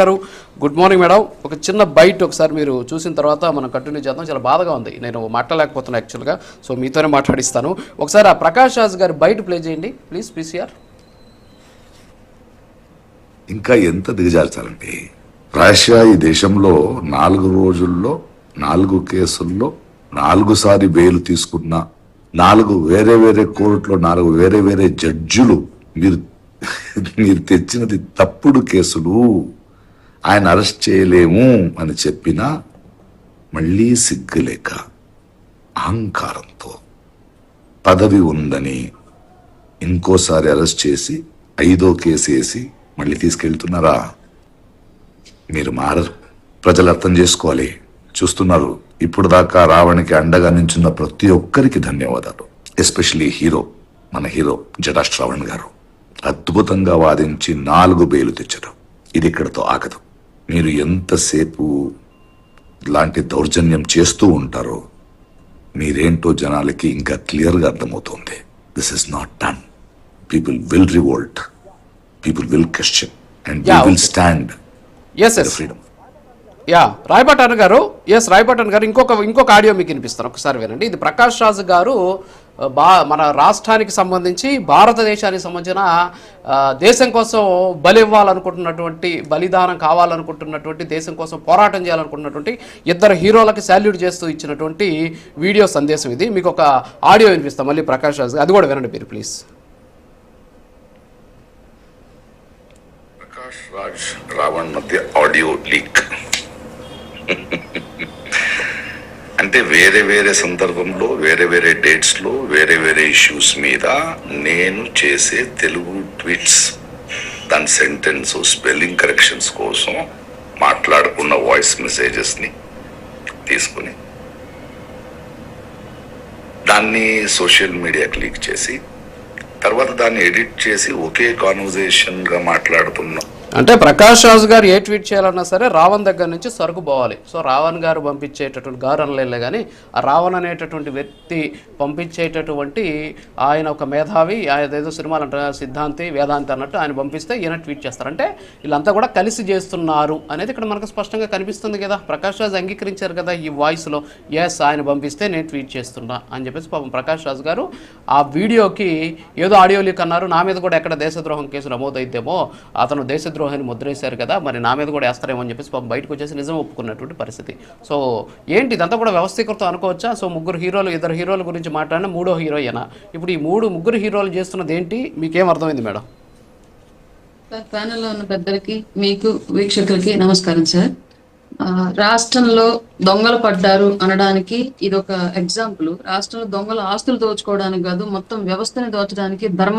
గారు good morning madam. ఒక చిన్న బైట్ ఒకసారి మీరు చూసిన తర్వాత మనం కంటిన్యూ చేద్దాం. చాలా బాధగా ఉంది, నేను మాట్లాడలేకపోతున్నా యాక్చువల్గా, సో మీతోనే మాట్లాడిస్తాను. ఒకసారి ఆ ప్రకాష్ రాజ్ గారి బైట్ ప్లే చేయండి ప్లీజ్, పీసీఆర్. ఇంకా ఎంత దిగజార్చాలండి రష్యా ఈ దేశంలో 4 రోజుల్లో 4 కేసుల్లో 4 సారి బెయిల్ తీసుకున్న 4 వేరే వేరే కోర్టులో 4 వేరే వేరే జడ్జిలు మీరు తెచ్చినది తప్పుడు కేసులు, ఆయన అరెస్ట్ చేయలేము అని చెప్పినా మళ్ళీ సిగ్గులేక అహంకారంతో పదవి ఉందని ఇంకోసారి అరెస్ట్ చేసి 5వ కేసు వేసి మళ్ళీ తీసుకెళ్తున్నారా? మీరు మారరు, ప్రజలు అర్థం చేసుకోవాలి. చూస్తున్నారు, ఇప్పుడు దాకా రావణికి అండగా నించున్న ప్రతి ఒక్కరికి ధన్యవాదాలు. ఎస్పెషలీ మన హీరో జడా శ్రావణ్ గారు అద్భుతంగా వాదించి 4 బెయిలు తెచ్చారు. ఇది ఇక్కడతో ఆగదు. మీరు ఎంతసేపు ఇలాంటి దౌర్జన్యం చేస్తూ ఉంటారో మీరేంటో జనాలకి ఇంకా క్లియర్గా అర్థమవుతుంది. This is not done. People will revolt, people will question and we will stand for freedom. Rayapatan గారు, రాయపటన్ గారు, ఇంకొక ఆడియో మీకు వినిపిస్తాను, ఒకసారి వినండి. ఇది ప్రకాష్ రాజ్ గారు మన రాష్ట్రానికి సంబంధించి, భారతదేశానికి సంబంధించిన దేశం కోసం బలివ్వాలనుకుంటున్నటువంటి, బలిదానం కావాలనుకుంటున్నటువంటి, దేశం కోసం పోరాటం చేయాలనుకుంటున్నటువంటి 2 హీరోలకి సాల్యూట్ చేస్తూ ఇచ్చినటువంటి వీడియో సందేశం ఇది. మీకు ఒక ఆడియో వినిపిస్తాం మళ్ళీ ప్రకాష్ రాజ్, అది కూడా వినండి మీరు ప్లీజ్. ప్రకాష్ రాజ్ రావణ్ మధ్య ఆడియో లీక్ అంటే వేరే వేరే సందర్భంలో వేరే వేరే డేట్స్ లో వేరే వేరే ఇష్యూస్ మీద నేను చేసే తెలుగు ట్వీట్స్, దాని సెంటెన్స్ స్పెల్లింగ్ కరెక్షన్స్ కోసం మాట్లాడుకున్న వాయిస్ మెసేజెస్ ని తీసుకుని దాన్ని సోషల్ మీడియాకి లీక్ చేసి తర్వాత దాన్ని ఎడిట్ చేసి ఒకే కాన్వర్జేషన్ గా మాట్లాడుతున్నా. అంటే ప్రకాష్ రాజ్ గారు ఏ ట్వీట్ చేయాలన్నా సరే రావణ్ దగ్గర నుంచి సరుకు పోవాలి. సో రావణ్ గారు పంపించేటటువంటి గారు అనలే కానీ ఆ రావణ్ అనేటటువంటి వ్యక్తి పంపించేటటువంటి ఆయన ఒక మేధావి, ఆయన ఏదో సినిమాలు అంటారు సిద్ధాంతి వేదాంతి అన్నట్టు ఆయన పంపిస్తే ఈయన ట్వీట్ చేస్తారు. అంటే వీళ్ళంతా కూడా కలిసి చేస్తున్నారు అనేది ఇక్కడ మనకు స్పష్టంగా కనిపిస్తుంది కదా. ప్రకాష్ రాజ్ అంగీకరించారు కదా ఈ వాయిస్లో, ఆయన పంపిస్తే నేను ట్వీట్ చేస్తున్నా అని చెప్పేసి పాపం ప్రకాష్ రాజ్ గారు ఆ వీడియోకి ఏదో ఆడియో లీక్ అన్నారు. నా మీద కూడా ఎక్కడ దేశద్రోహం కేసు నమోదైతేమో అతను దేశద్రోహం అని ముద్రేశారు కదా, మరి నా మీద కూడా వేస్తారేమో అని చెప్పేసి పాపం బయటకు వచ్చేసి నిజం ఒప్పుకున్నటువంటి పరిస్థితి. సో ఏంటి ఇదంతా కూడా వ్యవస్థీకృతం అనుకోవచ్చా? సో 2 హీరోల గురించి మాట్లాడిన 3వ హీరోయినా. ఇప్పుడు ఈ 3 హీరోలు చేస్తున్నది ఏంటి, మీకేం అర్థమైంది మేడం? సార్, ప్యానెల్లో ఉన్న పెద్దలకి, మీకు వీక్షకులకి నమస్కారం సార్. రాష్ట్రంలో దొంగలు పడ్డారు అనడానికి ఇది ఒక ఎగ్జాంపుల్. రాష్ట్రంలో దొంగలు ఆస్తులు దోచుకోవడానికి కాదు, మొత్తం వ్యవస్థని దోచడానికి, ధర్మ